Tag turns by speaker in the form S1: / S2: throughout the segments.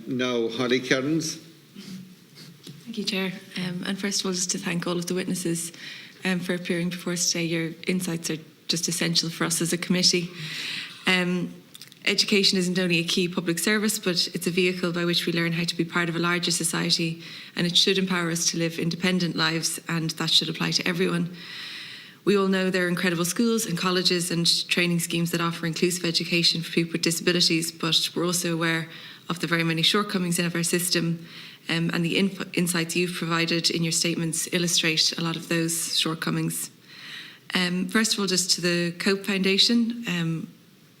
S1: Now, Holly Cairns.
S2: Thank you, Chair. And first of all, just to thank all of the witnesses for appearing before us today. Your insights are just essential for us as a committee. Education isn't only a key public service, but it's a vehicle by which we learn how to be part of a larger society, and it should empower us to live independent lives, and that should apply to everyone. We all know there are incredible schools and colleges and training schemes that offer inclusive education for people with disabilities, but we're also aware of the very many shortcomings in our system, and the insights you've provided in your statements illustrate a lot of those shortcomings. First of all, just to the COPE Foundation,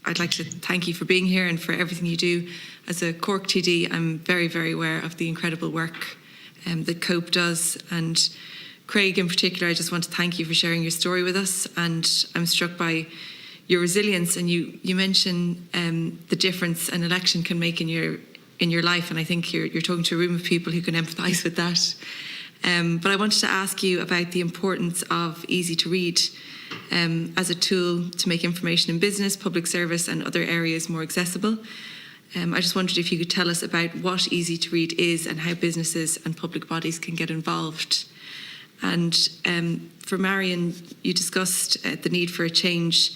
S2: I'd like to thank you for being here and for everything you do. As a Cork TD, I'm very, very aware of the incredible work that COPE does. And Craig, in particular, I just want to thank you for sharing your story with us. And I'm struck by your resilience. And you mention the difference an election can make in your life. And I think you're talking to a room of people who can empathise with that. But I wanted to ask you about the importance of easy to read as a tool to make information in business, public service and other areas more accessible. I just wondered if you could tell us about what easy to read is and how businesses and public bodies can get involved. And for Marion, you discussed the need for a change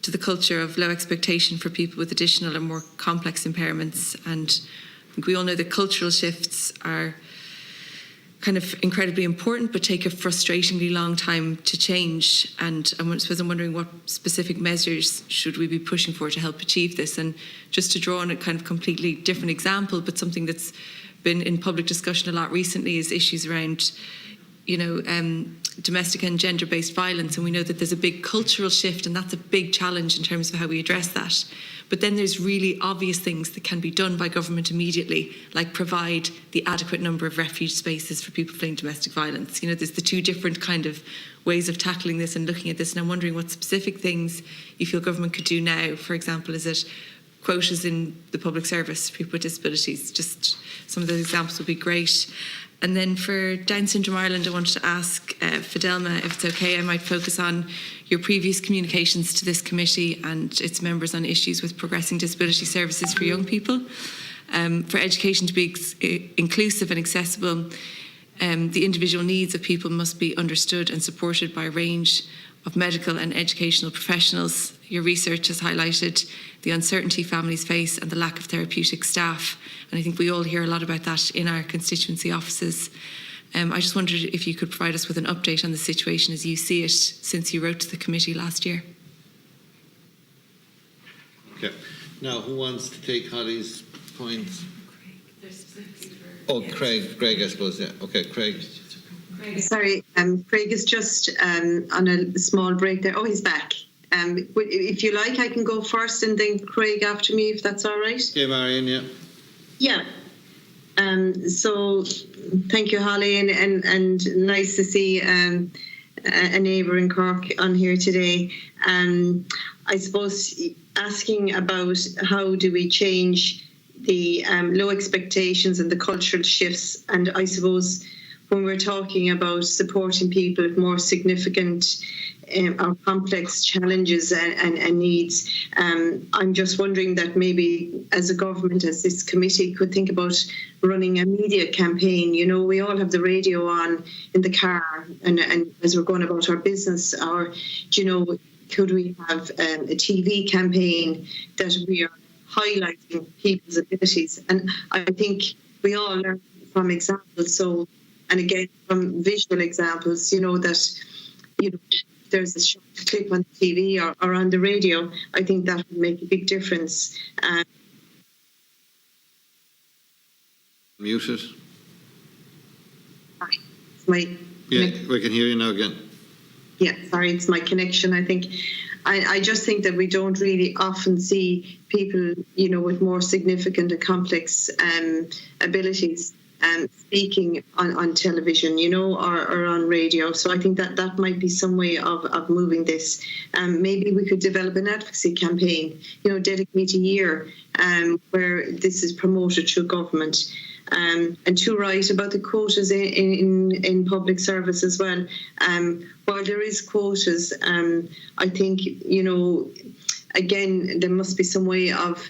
S2: to the culture of low expectation for people with additional and more complex impairments. And I think we all know that cultural shifts are kind of incredibly important, but take a frustratingly long time to change. And I suppose I'm wondering what specific measures should we be pushing for to help achieve this? And just to draw on a kind of completely different example, but something that's been in public discussion a lot recently is issues around, domestic and gender-based violence. And we know that there's a big cultural shift, and that's a big challenge in terms of how we address that. But then there's really obvious things that can be done by government immediately, like provide the adequate number of refuge spaces for people fleeing domestic violence. There's the two different kind of ways of tackling this and looking at this. And I'm wondering what specific things you feel government could do now. For example, is it quotas in the public service for people with disabilities? Just some of those examples would be great. And then for Down Syndrome Ireland, I wanted to ask Fidelma, if it's okay, I might focus on your previous communications to this committee and its members on issues with progressing disability services for young people. For education to be inclusive and accessible, the individual needs of people must be understood and supported by a range of medical and educational professionals. Your research has highlighted the uncertainty families face and the lack of therapeutic staff. And I think we all hear a lot about that in our constituency offices. I just wondered if you could provide us with an update on the situation as you see it since you wrote to the committee last year.
S1: Okay. Now, who wants to take Holly's points? Craig, I suppose, yeah. Okay, Craig.
S3: Sorry, Craig is just on a small break there. Oh, he's back. If you like, I can go first and then Craig after me, if that's all right.
S1: Yeah, Marion, yeah.
S3: Yeah. So thank you, Holly, and nice to see a neighbour in Cork on here today. I suppose asking about how do we change the low expectations and the cultural shifts, and I suppose when we're talking about supporting people with more significant or complex challenges and needs, I'm just wondering that maybe as a government, as this committee, could think about running a media campaign. We all have the radio on in the car and as we're going about our business, or, could we have a TV campaign that we are highlighting people's abilities? And I think we all learn from examples. So, and again, from visual examples, that, there's a short clip on TV or on the radio, I think that would make a big difference.
S1: Muted.
S3: Sorry,
S1: we can hear you now again.
S3: Yeah, sorry, it's my connection, I think. I just think that we don't really often see people, with more significant and complex abilities speaking on television, or on radio. So I think that might be some way of moving this. Maybe we could develop an advocacy campaign, dedicate a year where this is promoted through government. And to write about the quotas in public service as well. While there is quotas, I think, again, there must be some way of,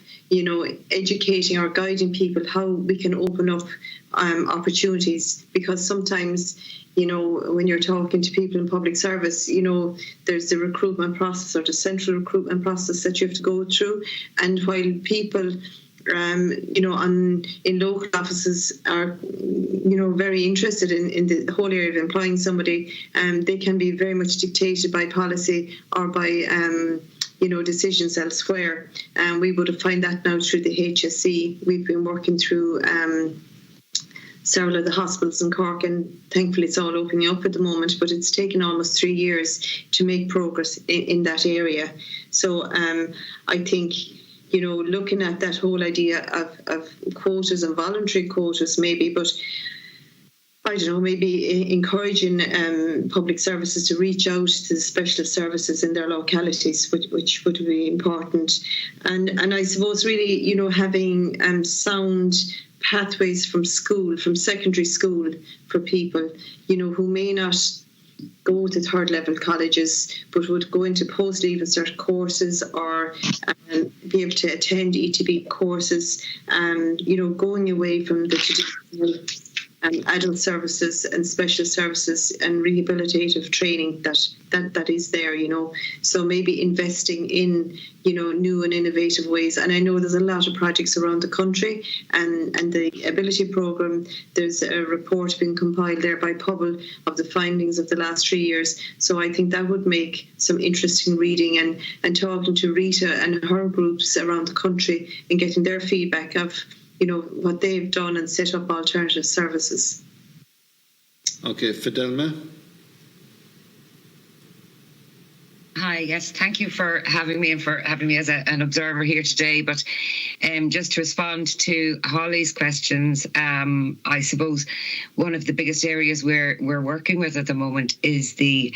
S3: educating or guiding people how we can open up opportunities, because sometimes, when you're talking to people in public service, there's the recruitment process or the central recruitment process that you have to go through. And while people, in local offices are, very interested in the whole area of employing somebody, they can be very much dictated by policy or by, decisions elsewhere. And we would have found that now through the HSE. We've been working through several of the hospitals in Cork, and thankfully it's all opening up at the moment, but it's taken almost 3 years to make progress in that area. So I think, looking at that whole idea of quotas and voluntary quotas maybe, but I don't know, maybe encouraging public services to reach out to the specialist services in their localities, which would be important. And I suppose really, having sound pathways from school, from secondary school, for people, who may not go to third level colleges but would go into post-leaving cert courses or be able to attend ETB courses, going away from the traditional adult services and special services and rehabilitative training that is there, So maybe investing in, new and innovative ways. And I know there's a lot of projects around the country, and the Ability Programme, there's a report being compiled there by Pobble of the findings of the last 3 years. So I think that would make some interesting reading, and talking to Rita and her groups around the country and getting their feedback of, what they've done and set up alternative services.
S1: Okay, Fidelma.
S4: Hi, yes, thank you for having me and for having me as an observer here today. But just to respond to Holly's questions, I suppose one of the biggest areas we're working with at the moment is the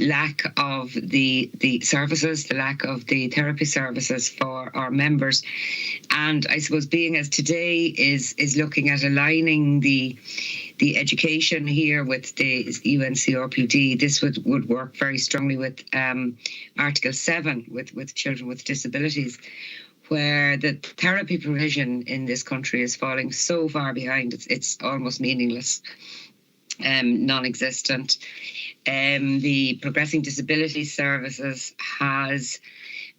S4: lack of the services, the lack of the therapy services for our members. And I suppose being as today is looking at aligning the education here with the UNCRPD, this would work very strongly with Article 7 with children with disabilities, where the therapy provision in this country is falling so far behind, it's almost meaningless, non-existent. The Progressing Disability Services has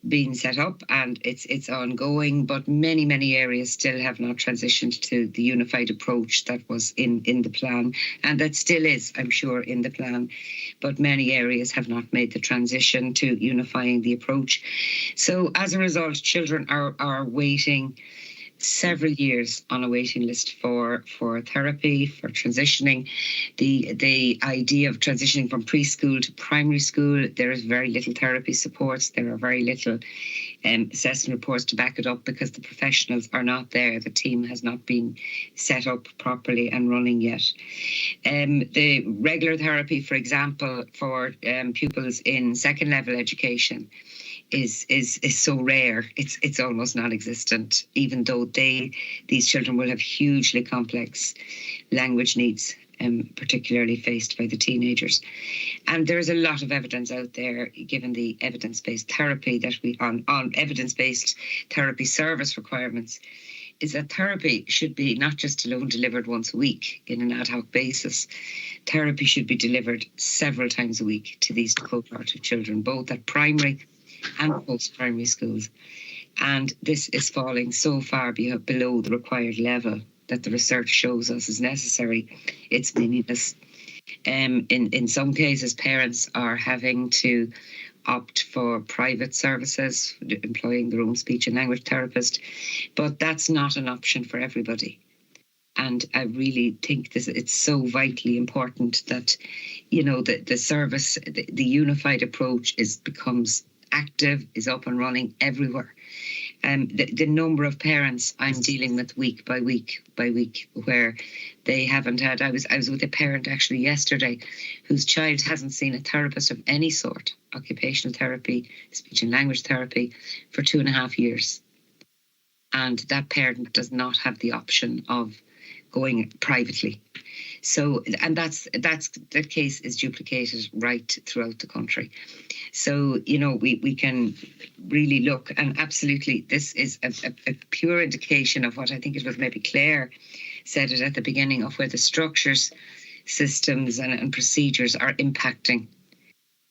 S4: been set up and it's ongoing, but many areas still have not transitioned to the unified approach that was in the plan, and that still is, I'm sure, in the plan, but many areas have not made the transition to unifying the approach. So as a result, children are waiting several years on a waiting list for therapy, for transitioning. The idea of transitioning from preschool to primary school, there is very little therapy supports. There are very little assessment reports to back it up, because the professionals are not there. The team has not been set up properly and running yet. The regular therapy, for example, for pupils in second level education is so rare. It's almost non-existent, even though these children will have hugely complex language needs, particularly faced by the teenagers. And there's a lot of evidence out there, given the evidence-based therapy that on evidence-based therapy service requirements, is that therapy should be not just alone delivered once a week in an ad hoc basis. Therapy should be delivered several times a week to these cohort of children, both at primary and post-primary schools. And this is falling so far below the required level that the research shows us is necessary. It's meaningless. In some cases, parents are having to opt for private services, employing their own speech and language therapist, but that's not an option for everybody. And I really think it's so vitally important that, the service, the unified approach becomes active, is up and running everywhere. The number of parents I'm dealing with week by week, where they haven't had. I was with a parent actually yesterday whose child hasn't seen a therapist of any sort, occupational therapy, speech and language therapy, for 2.5 years. And that parent does not have the option of going privately. So, and that case is duplicated right throughout the country. So, we can really look, and absolutely, this is a pure indication of what I think it was maybe Claire said it at the beginning, of where the structures, systems and procedures are impacting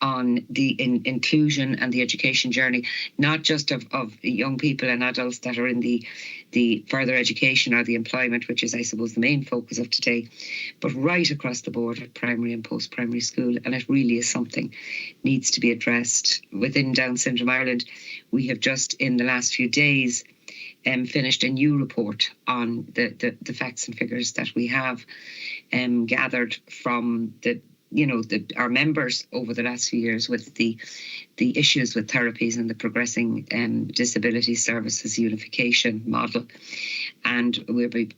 S4: on the inclusion and the education journey, not just of young people and adults that are in the further education or the employment, which is, I suppose, the main focus of today, but right across the board at primary and post-primary school. And it really is something needs to be addressed. Within Down Syndrome Ireland, we have just in the last few days finished a new report on the facts and figures that we have gathered from our members over the last few years with the issues with therapies and the progressing disability services unification model. And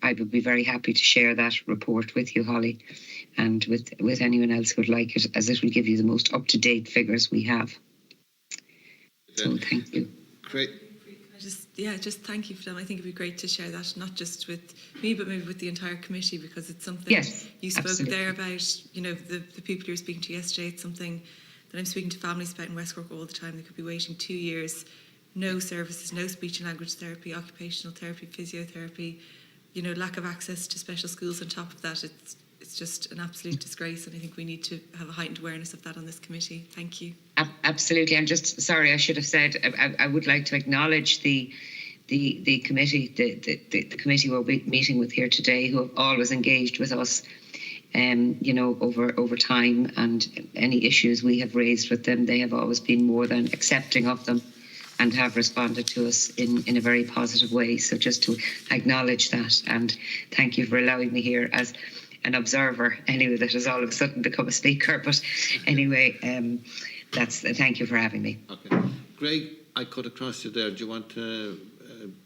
S4: I would be very happy to share that report with you, Holly, and with anyone else who would like it, as it will give you the most up-to-date figures we have. So thank you.
S1: Great.
S2: Just thank you for them. I think it'd be great to share that, not just with me, but maybe with the entire committee, because it's something you spoke
S4: absolutely.
S2: there about, the people you were speaking to yesterday. It's something that I'm speaking to families about in West Cork all the time. They could be waiting 2 years, no services, no speech and language therapy, occupational therapy, physiotherapy, lack of access to special schools on top of that. It's just an absolute disgrace, and I think we need to have a heightened awareness of that on this committee. Thank you.
S4: Absolutely. I'm just sorry, I should have said, I would like to acknowledge the committee, the committee we're meeting with here today, who have always engaged with us, over time, and any issues we have raised with them, they have always been more than accepting of them and have responded to us in a very positive way. So just to acknowledge that, and thank you for allowing me here as an observer, anyway, that has all of a sudden become a speaker. But anyway, thank you for having me.
S1: Okay. Greg, I cut across you there. Do you want to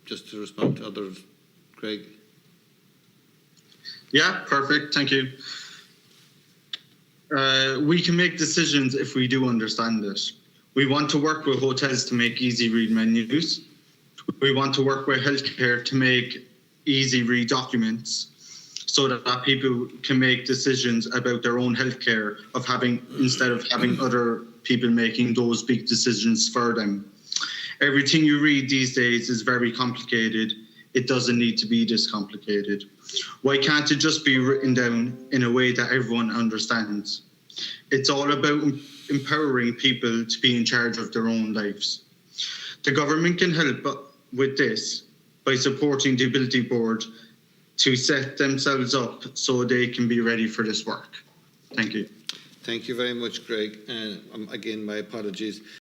S1: just to respond to others, Greg?
S5: Yeah, perfect. Thank you. We can make decisions if we do understand it. We want to work with hotels to make easy read menus. We want to work with healthcare to make easy read documents, so that people can make decisions about their own healthcare instead of having other people making those big decisions for them. Everything you read these days is very complicated. It doesn't need to be this complicated. Why can't it just be written down in a way that everyone understands? It's all about empowering people to be in charge of their own lives. The government can help with this by supporting the Ability Board to set themselves up so they can be ready for this work. Thank you.
S1: Thank you very much, Greg. Again, my apologies.